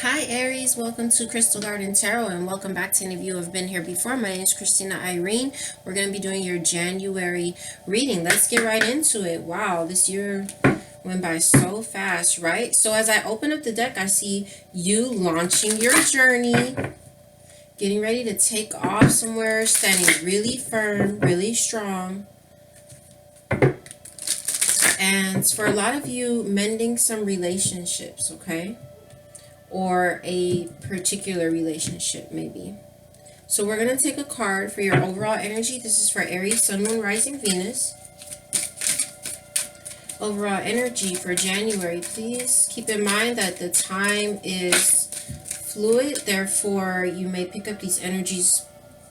Hi Aries, welcome to Crystal Garden Tarot and welcome back to any of you who have been here before. My name is Christina Irene. We're going to be doing your January reading. Let's get right into it. Wow, this year went by so fast, right? So as I open up the deck, I see you launching your journey, getting ready to take off somewhere, standing really firm, really strong. And for a lot of you, mending some relationships, okay? Or a particular relationship, maybe. So we're going to take a card for your overall energy. This is for Aries, Sun, Moon, Rising, Venus. Overall energy for January. Please keep in mind that the time is fluid. Therefore, you may pick up these energies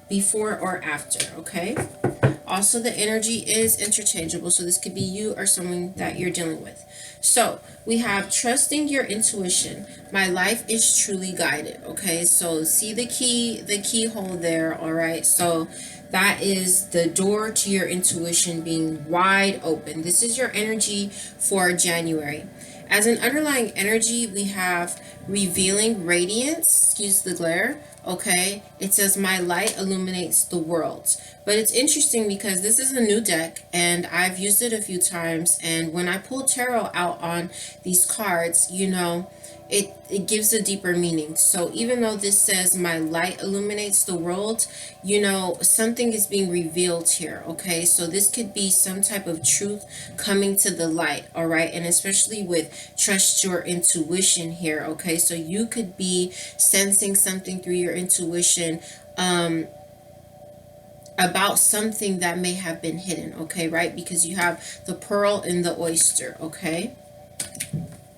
before or after, okay? Also, the energy is interchangeable, so this could be you or someone that you're dealing with. So, we have trusting your intuition. My life is truly guided, okay? So, see the keyhole there, all right? So, that is the door to your intuition being wide open. This is your energy for January. As an underlying energy, we have revealing radiance, excuse the glare, okay? It says, my light illuminates the world. But it's interesting because this is a new deck and I've used it a few times. And when I pull tarot out on these cards, you know, it gives a deeper meaning. So even though this says my light illuminates the world, you know, something is being revealed here, okay? So this could be some type of truth coming to the light, all right? And especially with trust your intuition here, okay? So you could be sensing something through your intuition about something that may have been hidden, okay, right? Because you have the pearl and the oyster, okay?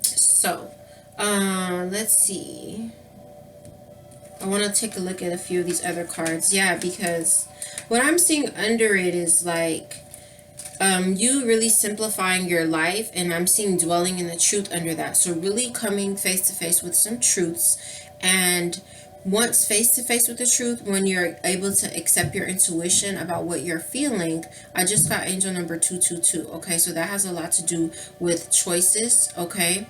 So let's see. I want to take a look at a few of these other cards. Yeah, because what I'm seeing under it is like you really simplifying your life, and I'm seeing dwelling in the truth under that. So really coming face to face with some truths, and once face to face with the truth, when you're able to accept your intuition about what you're feeling, I just got angel number 222. Okay, so that has a lot to do with choices. Okay,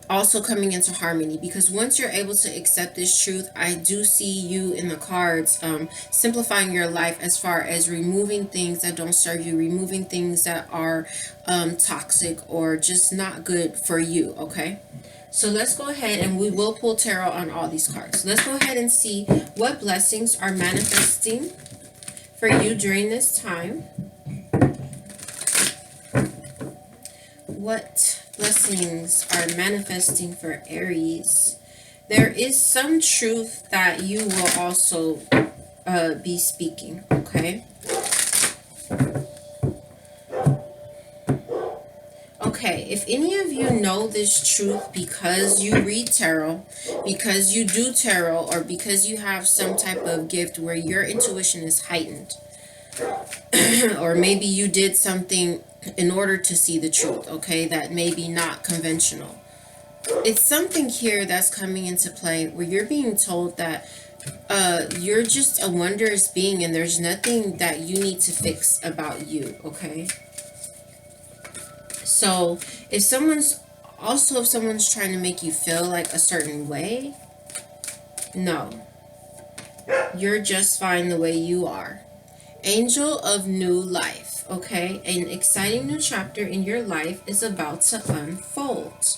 also coming into harmony, because once you're able to accept this truth, I do see you in the cards simplifying your life as far as removing things that don't serve you, removing things that are toxic or just not good for you. Okay, so let's go ahead and we will pull tarot on all these cards. Let's go ahead and see what blessings are manifesting for you during this time. What blessings are manifesting for Aries? There is some truth that you will also be speaking, okay? Okay, if any of you know this truth because you read tarot, because you do tarot, or because you have some type of gift where your intuition is heightened, or maybe you did something in order to see the truth, okay, that may be not conventional. It's something here that's coming into play where you're being told that you're just a wondrous being and there's nothing that you need to fix about you, okay? So if someone's trying to make you feel like a certain way, no, you're just fine the way you are. Angel of new life, okay? An exciting new chapter in your life is about to unfold.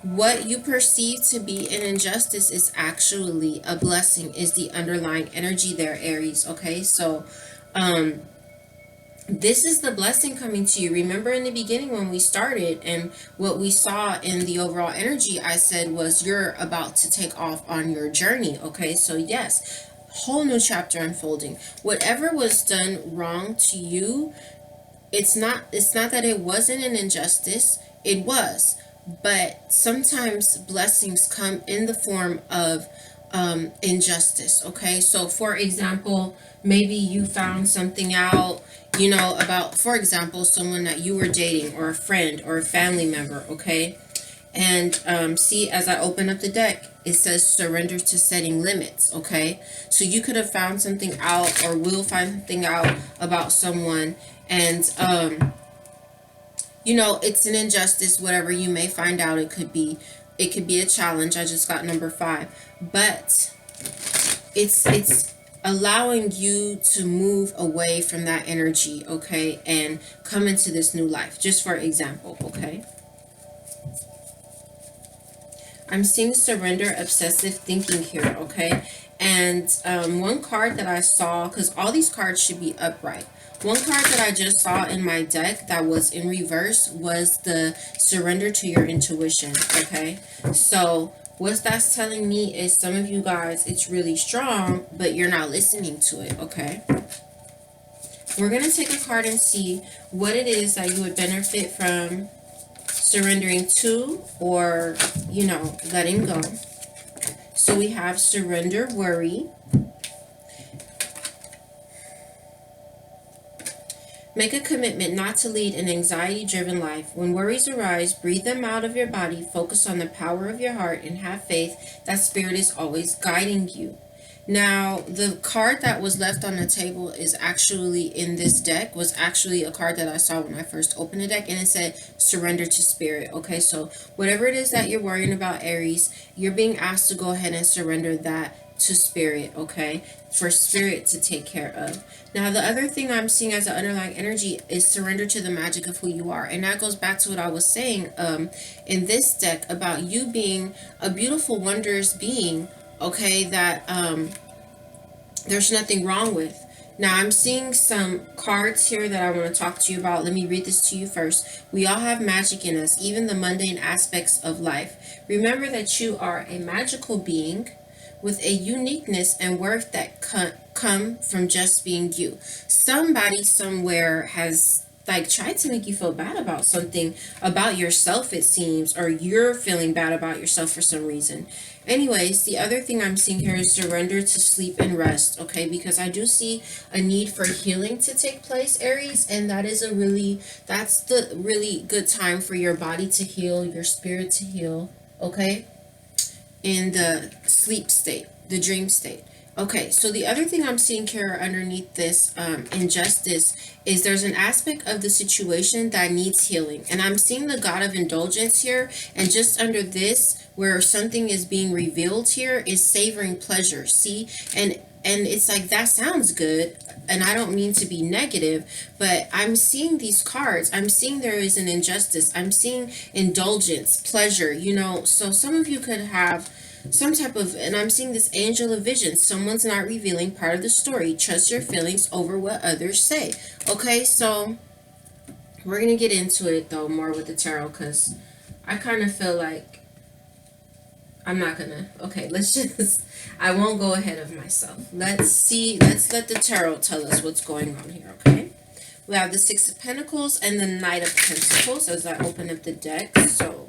What you perceive to be an injustice is actually a blessing, is the underlying energy there, Aries, okay? So this is the blessing coming to you. Remember in the beginning when we started and what we saw in the overall energy, I said was you're about to take off on your journey, okay? So yes, whole new chapter unfolding. Whatever was done wrong to you, it's not that it wasn't an injustice. It was. But sometimes blessings come in the form of injustice, okay? So for example, maybe you found something out, you know, about, for example, someone that you were dating or a friend or a family member, okay? And see, as I open up the deck, it says surrender to setting limits, okay? So you could have found something out or will find something out about someone, and you know, it's an injustice, whatever you may find out. It could be a challenge. I just got number 5. But it's allowing you to move away from that energy, okay, and come into this new life, just for example, okay. I'm seeing surrender, obsessive thinking here, okay. And one card that I saw, because all these cards should be upright, one card that I just saw in my deck that was in reverse was the surrender to your intuition, okay. So what that's telling me is some of you guys, it's really strong, but you're not listening to it, okay. We're going to take a card and see what it is that you would benefit from surrendering to, or, you know, letting go. So we have surrender, worry. Make a commitment not to lead an anxiety-driven life. When worries arise, breathe them out of your body, focus on the power of your heart, and have faith that Spirit is always guiding you. Now, the card that was left on the table is actually in this deck, was actually a card that I saw when I first opened the deck, and it said surrender to Spirit. Okay, so whatever it is that you're worrying about, Aries, you're being asked to go ahead and surrender that to Spirit, okay, for Spirit to take care of. Now, the other thing I'm seeing as an underlying energy is surrender to the magic of who you are. And that goes back to what I was saying in this deck about you being a beautiful, wondrous being, okay, that there's nothing wrong with. Now, I'm seeing some cards here that I want to talk to you about. Let me read this to you first. We all have magic in us, even the mundane aspects of life. Remember that you are a magical being with a uniqueness and worth that come from just being you. Somebody somewhere has like tried to make you feel bad about something about yourself, it seems, or you're feeling bad about yourself for some reason. Anyways, the other thing I'm seeing here is surrender to sleep and rest, okay, because I do see a need for healing to take place, Aries, and that's the really good time for your body to heal, your spirit to heal, okay, in the sleep state, the dream state. Okay, so the other thing I'm seeing here underneath this injustice is there's an aspect of the situation that needs healing. And I'm seeing the God of indulgence here. And just under this, where something is being revealed here, is savoring pleasure. See? And it's like, that sounds good. And I don't mean to be negative, but I'm seeing these cards. I'm seeing there is an injustice. I'm seeing indulgence, pleasure, you know. So some of you could have some type of, and I'm seeing this angel of vision. Someone's not revealing part of the story. Trust your feelings over what others say. Okay, so we're going to get into it, though, more with the tarot, because I kind of feel like I'm not going to. Okay, let's just, I won't go ahead of myself. Let's let the tarot tell us what's going on here, okay? We have the Six of Pentacles and the Knight of Pentacles as I open up the deck. So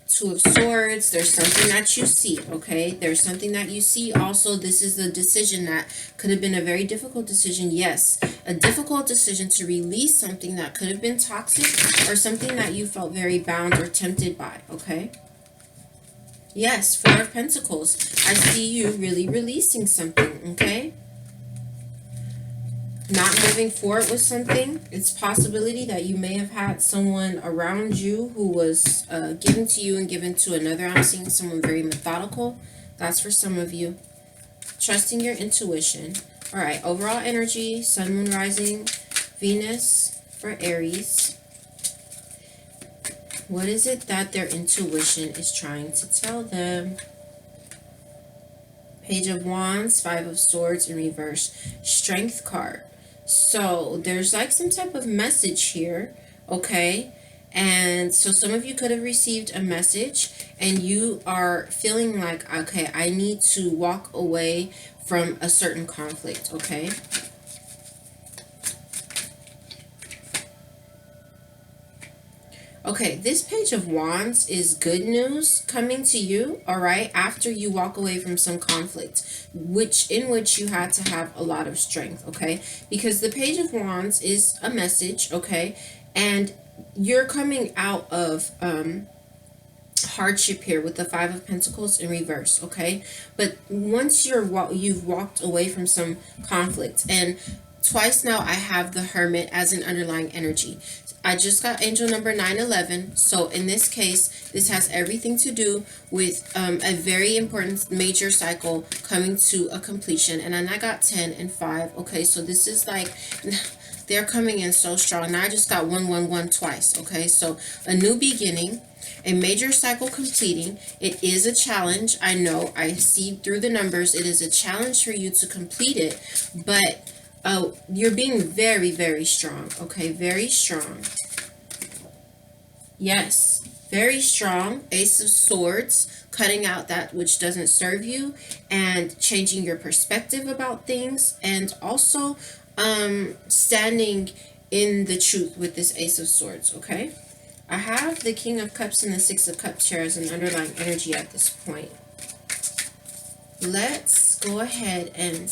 Two of Swords, there's something that you see, okay? There's something that you see. Also, this is a decision that could have been a very difficult decision. Yes, a difficult decision to release something that could have been toxic or something that you felt very bound or tempted by, okay? Yes, Four of Pentacles. I see you really releasing something, okay? Not moving forward with something. It's possibility that you may have had someone around you who was given to you and given to another. I'm seeing someone very methodical. That's for some of you. Trusting your intuition. All right, overall energy, Sun, Moon, Rising, Venus for Aries. What is it that their intuition is trying to tell them? Page of Wands, Five of Swords in reverse, Strength card. So there's like some type of message here, okay? And so some of you could have received a message and you are feeling like, okay, I need to walk away from a certain conflict, okay? Okay, this Page of Wands is good news coming to you, all right, after you walk away from some conflict, in which you had to have a lot of strength, okay? Because the Page of Wands is a message, okay? And you're coming out of hardship here with the Five of Pentacles in reverse, okay? But once you've walked away from some conflict, and twice now I have the Hermit as an underlying energy. I just got angel number 911. So in this case, this has everything to do with a very important major cycle coming to a completion. And then I got 10 and 5. Okay, so this is like, they're coming in so strong. Now I just got 111 twice. Okay, so a new beginning, a major cycle completing. It is a challenge. I know, I see through the numbers. It is a challenge for you to complete it, but you're being very, very strong. Okay, very strong. Yes, very strong. Ace of Swords, cutting out that which doesn't serve you and changing your perspective about things, and also standing in the truth with this Ace of Swords. Okay, I have the King of Cups and the Six of Cups here as an underlying energy at this point. Let's go ahead and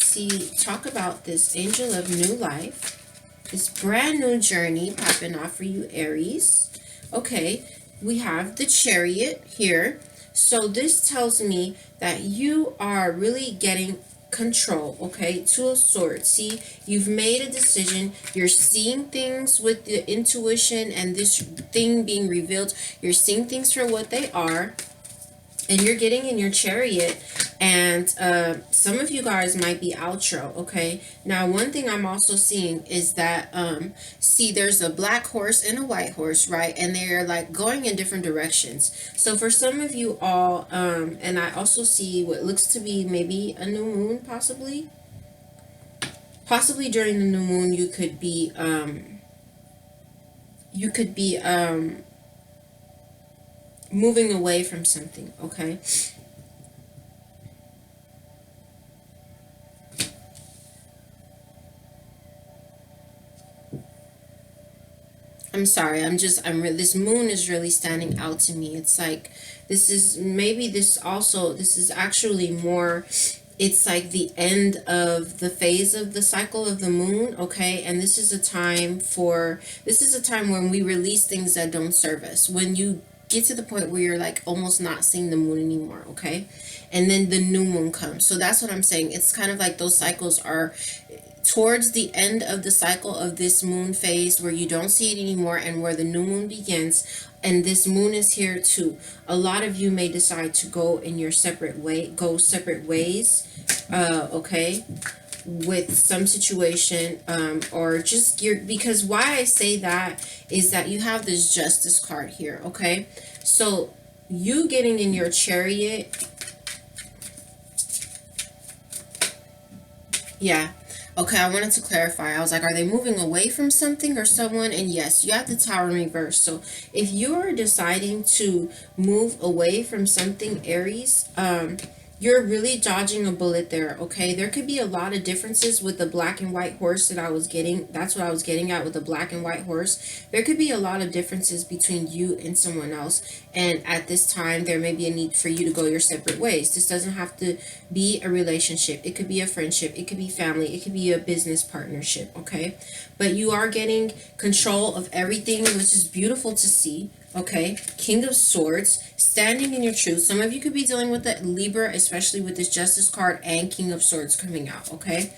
talk about this angel of new life, this brand new journey popping off for you, Aries. Okay, we have the Chariot here. So this tells me that you are really getting control. Okay, Two of Swords. See, you've made a decision. You're seeing things with the intuition and this thing being revealed. You're seeing things for what they are. And you're getting in your chariot, and some of you guys might be outro. Okay, now one thing I'm also seeing is that see, there's a black horse and a white horse, right? And they're like going in different directions. So for some of you all, and I also see what looks to be maybe a new moon, possibly during the new moon, you could be moving away from something. Okay, I'm sorry, this moon is really standing out to me. It's like this is actually more, it's like the end of the phase of the cycle of the moon. Okay, and this is a time when we release things that don't serve us, when you get to the point where you're like almost not seeing the moon anymore. Okay, and then the new moon comes. So that's what I'm saying. It's kind of like those cycles are towards the end of the cycle of this moon phase, where you don't see it anymore and where the new moon begins. And this moon is here too. A lot of you may decide to go separate ways. Okay, with some situation, or just because why I say that is that you have this Justice card here. Okay, so you getting in your chariot, yeah. Okay, I wanted to clarify. I was like, are they moving away from something or someone? And yes, you have the Tower in reverse. So if you're deciding to move away from something, Aries, you're really dodging a bullet there. Okay, there could be a lot of differences with the black and white horse that I was getting. That's what I was getting at with the black and white horse. There could be a lot of differences between you and someone else. And at this time, there may be a need for you to go your separate ways. This doesn't have to be a relationship. It could be a friendship. It could be family. It could be a business partnership. Okay, but you are getting control of everything, which is beautiful to see. Okay, King of Swords, standing in your truth. Some of you could be dealing with the Libra, especially with this Justice card and King of Swords coming out. Okay,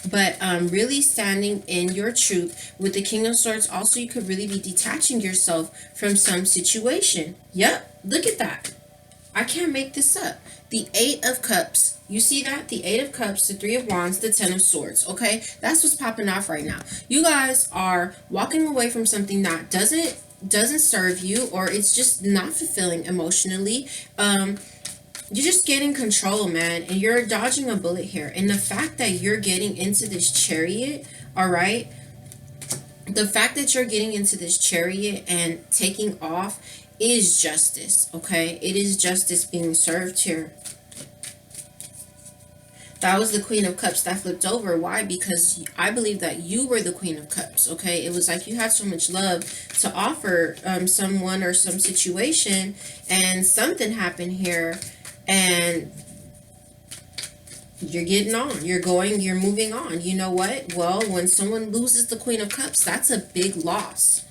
but really standing in your truth with the King of Swords. Also, you could really be detaching yourself from some situation. Yep, look at that. I can't make this up. The Eight of Cups. You see that? The Eight of Cups, the Three of Wands, the Ten of Swords. Okay, that's what's popping off right now. You guys are walking away from something that doesn't serve you, or it's just not fulfilling emotionally. You're just getting control, man, and you're dodging a bullet here. And the fact that you're getting into this chariot, all right, the fact that you're getting into this chariot and taking off is justice. Okay, it is justice being served here. That was the Queen of Cups that flipped over. Why? Because I believe that you were the Queen of Cups. Okay, it was like you had so much love to offer someone or some situation, and something happened here, and you're getting on. You're moving on. You know what? Well, when someone loses the Queen of Cups, that's a big loss.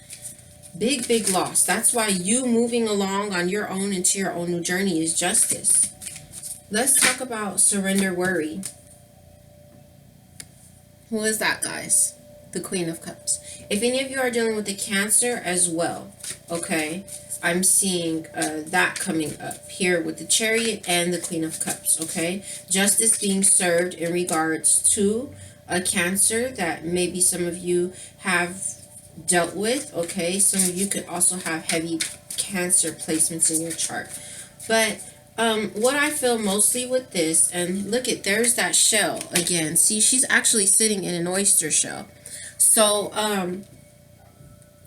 Big loss. That's why you moving along on your own into your own new journey is justice. Let's talk about surrender worry. Who is that, guys? the Queen of Cups. If any of you are dealing with the Cancer as well, okay, I'm seeing that coming up here with the Chariot and the Queen of Cups, okay? Justice being served in regards to a Cancer that maybe some of you have dealt with, okay? Some of you could also have heavy Cancer placements in your chart. But what I feel mostly with this, and look at, there's that shell again. See, she's actually sitting in an oyster shell. So,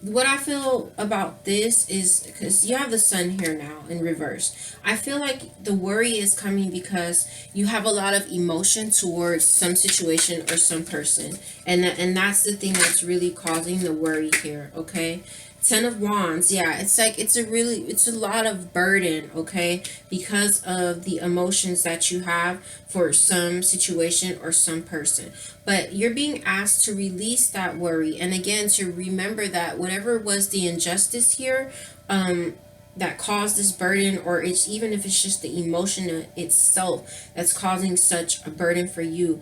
what I feel about this is, because you have the Sun here now in reverse, I feel like the worry is coming because you have a lot of emotion towards some situation or some person, and that's the thing that's really causing the worry here, okay? Ten of Wands, yeah, it's like it's a lot of burden, okay, because of the emotions that you have for some situation or some person. But you're being asked to release that worry, and again, to remember that whatever was the injustice here, that caused this burden, or it's even if it's just the emotion itself that's causing such a burden for you,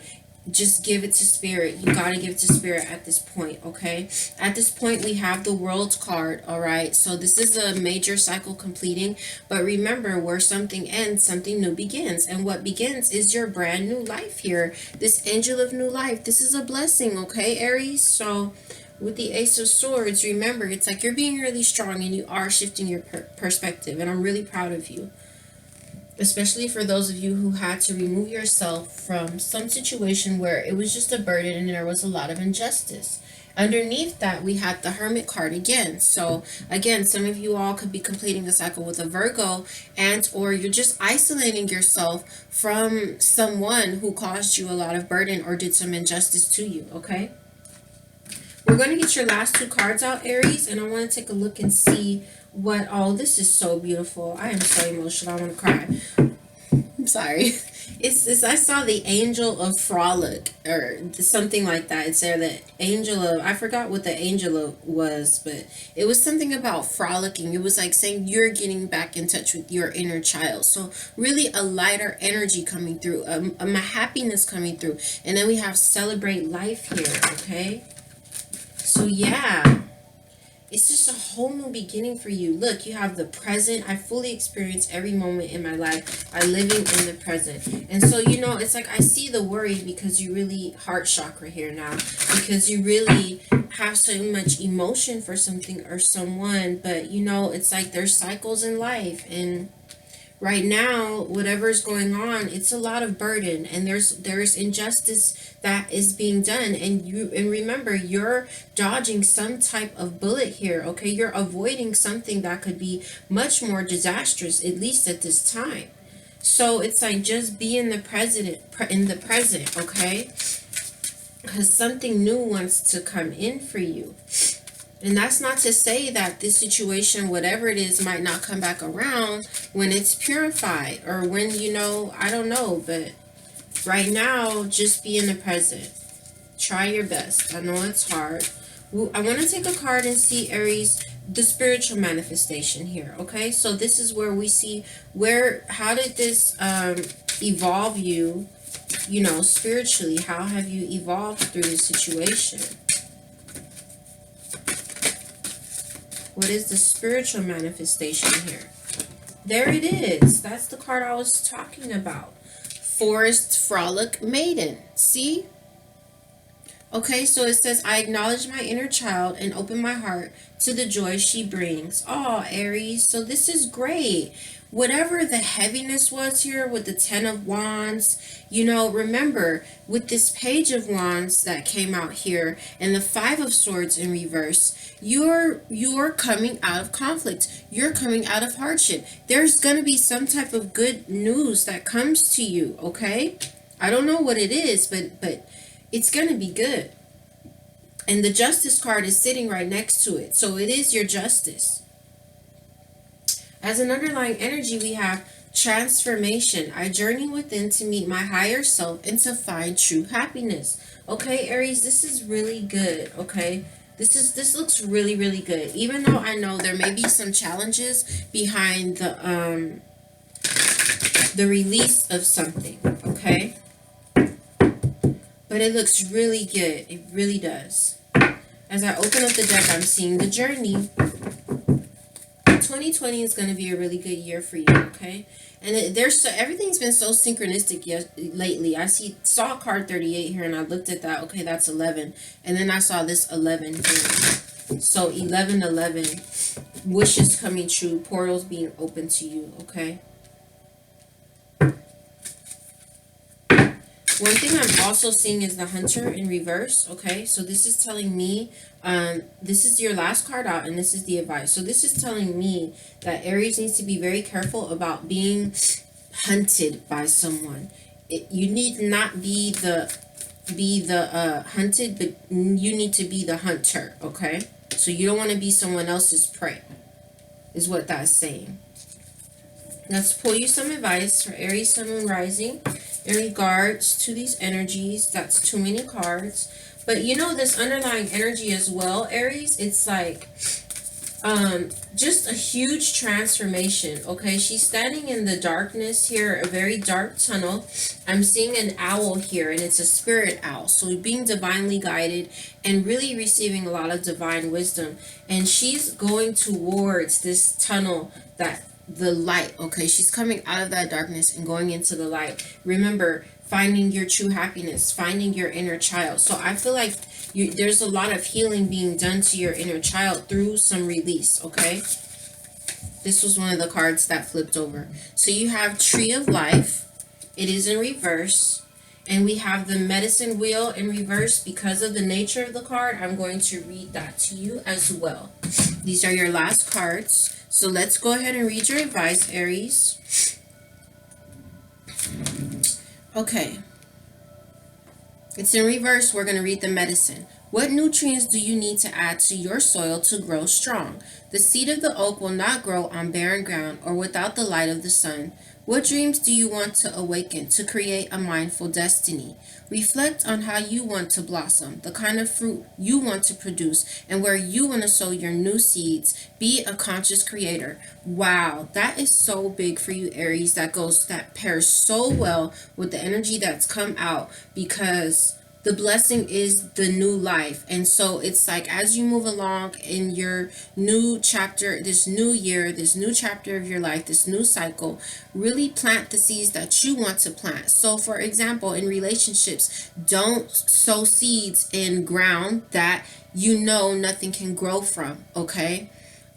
just give it to spirit. You got to give it to spirit at this point, okay? At this point, we have the World card, all right? So this is a major cycle completing, but remember, where something ends, something new begins, and what begins is your brand new life here. This Angel of New Life, this is a blessing, okay, Aries? So with the Ace of Swords, remember, it's like you're being really strong and you are shifting your perspective, and I'm really proud of you. Especially for those of you who had to remove yourself from some situation where it was just a burden and there was a lot of injustice. Underneath that, we had the Hermit card again. So again, some of you all could be completing the cycle with a Virgo, and or you're just isolating yourself from someone who caused you a lot of burden or did some injustice to you, okay? We're going to get your last two cards out, Aries, and I want to take a look and see what, oh, this is so beautiful. I am so emotional. I want to cry. I'm sorry. It's I saw the Angel of Frolic or something like that. It's there, the Angel of, I forgot what the Angel of was, but it was something about frolicking. It was like saying you're getting back in touch with your inner child. So really a lighter energy coming through, a happiness coming through. And then we have celebrate life here, okay? So yeah, it's just a whole new beginning for you. Look, you have the present. I fully experience every moment in my life. I'm living in the present. And so, you know, it's like I see the worry because you really, heart chakra here now, because you really have so much emotion for something or someone. But, you know, it's like there's cycles in life, and right now, whatever's going on, it's a lot of burden, and there's injustice that is being done, and remember, you're dodging some type of bullet here, okay? You're avoiding something that could be much more disastrous, at least at this time. So it's like just be in the present, okay? Because something new wants to come in for you. And that's not to say that this situation, whatever it is, might not come back around when it's purified, or when, you know, I don't know. But right now, just be in the present. Try your best. I know it's hard. I want to take a card and see, Aries, the spiritual manifestation here, okay? So this is where we see how did this evolve you, you know, spiritually? How have you evolved through this situation? What is the spiritual manifestation here? There it is. That's the card I was talking about. Forest Frolic Maiden. See? Okay, so it says, I acknowledge my inner child and open my heart to the joy she brings. Oh, Aries. So this is great. Whatever the heaviness was here with the Ten of Wands, you know, remember, with this Page of Wands that came out here and the Five of Swords in reverse, you're coming out of conflict. You're coming out of hardship. There's going to be some type of good news that comes to you, okay? I don't know what it is, but it's going to be good. And the Justice card is sitting right next to it. So it is your justice. As an underlying energy, we have transformation. I journey within to meet my higher self and to find true happiness. Okay, Aries, this is really good, okay? This looks really, really good. Even though I know there may be some challenges behind the release of something, okay? But it looks really good. It really does. As I open up the deck, I'm seeing the journey. 2020 is going to be a really good year for you, okay? And everything's been so synchronistic lately. Saw card 38 here, and I looked at that. Okay, that's 11, and then I saw this 11 here. So 11, wishes coming true, portals being open to you. Okay. One thing I'm also seeing is the Hunter in reverse, okay? So this is telling me, this is your last card out, and this is the advice. So this is telling me that Aries needs to be very careful about being hunted by someone. You need not be the hunted, but you need to be the hunter, okay? So you don't want to be someone else's prey, is what that's saying. Let's pull you some advice for Aries, Sun, Moon, Rising in regards to these energies. That's too many cards. But you know, this underlying energy as well, Aries, it's like just a huge transformation, okay? She's standing in the darkness here, a very dark tunnel. I'm seeing an owl here, and it's a spirit owl. So being divinely guided and really receiving a lot of divine wisdom. And she's going towards this tunnel, the light, okay? She's coming out of that darkness and going into the light. Remember, finding your true happiness, finding your inner child. So I feel like there's a lot of healing being done to your inner child through some release, okay? This was one of the cards that flipped over. So you have Tree of Life. It is in reverse. And we have the Medicine Wheel in reverse. Because of the nature of the card, I'm going to read that to you as well. These are your last cards. So let's go ahead and read your advice, Aries. Okay. It's in reverse. We're going to read the Medicine. What nutrients do you need to add to your soil to grow strong? The seed of the oak will not grow on barren ground or without the light of the sun. What dreams do you want to awaken to create a mindful destiny? Reflect on how you want to blossom, the kind of fruit you want to produce, and where you want to sow your new seeds. Be a conscious creator. Wow, that is so big for you, Aries. That pairs so well with the energy that's come out, because the blessing is the new life. And so it's like, as you move along in your new chapter, this new year, this new chapter of your life, this new cycle, really plant the seeds that you want to plant. So for example, in relationships, don't sow seeds in ground that you know nothing can grow from, okay?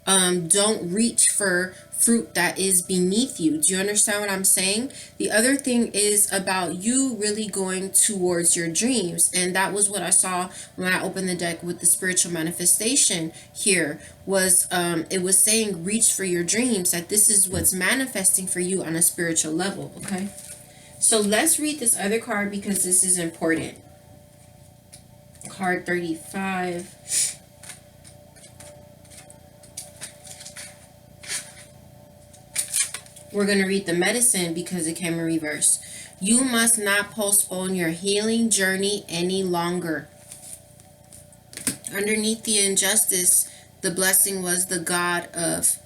Don't reach for fruit that is beneath you. Do you understand what I'm saying? The other thing is about you really going towards your dreams. And that was what I saw when I opened the deck with the spiritual manifestation here. It was saying reach for your dreams, that this is what's manifesting for you on a spiritual level, okay? So let's read this other card, because this is important. Card 35. We're going to read the Medicine because it came in reverse. You must not postpone your healing journey any longer. Underneath the injustice, the blessing was the God of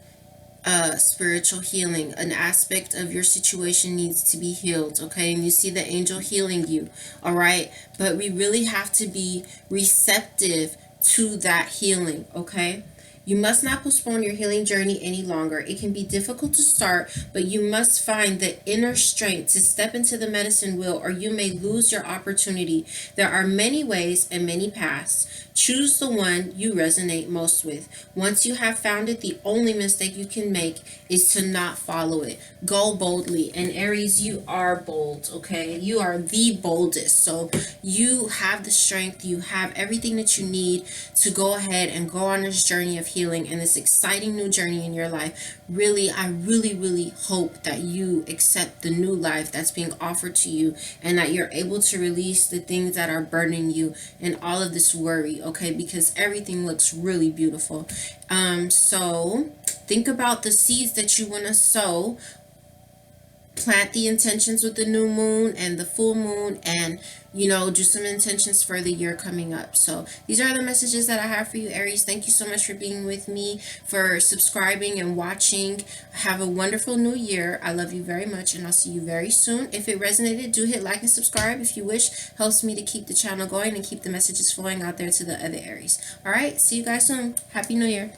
spiritual healing. An aspect of your situation needs to be healed, okay? And you see the angel healing you, all right? But we really have to be receptive to that healing, okay? You must not postpone your healing journey any longer. It can be difficult to start, but you must find the inner strength to step into the medicine wheel, or you may lose your opportunity. There are many ways and many paths. Choose the one you resonate most with. Once you have found it, the only mistake you can make is to not follow it. Go boldly. And Aries, you are bold, okay? You are the boldest. So you have the strength. You have everything that you need to go ahead and go on this journey of healing and this exciting new journey in your life. Really, I really hope that you accept the new life that's being offered to you, and that you're able to release the things that are burdening you and all of this worry, okay? Because everything looks really beautiful. So think about the seeds that you want to sow plant the intentions with the new moon and the full moon, and do some intentions for the year coming up. So these are the messages that I have for you, Aries. Thank you so much for being with me, for subscribing and watching. Have a wonderful new year. I love you very much, and I'll see you very soon. If it resonated, do hit like and subscribe if you wish. Helps me to keep the channel going and keep the messages flowing out there to the other Aries. All right, see you guys soon. Happy New Year.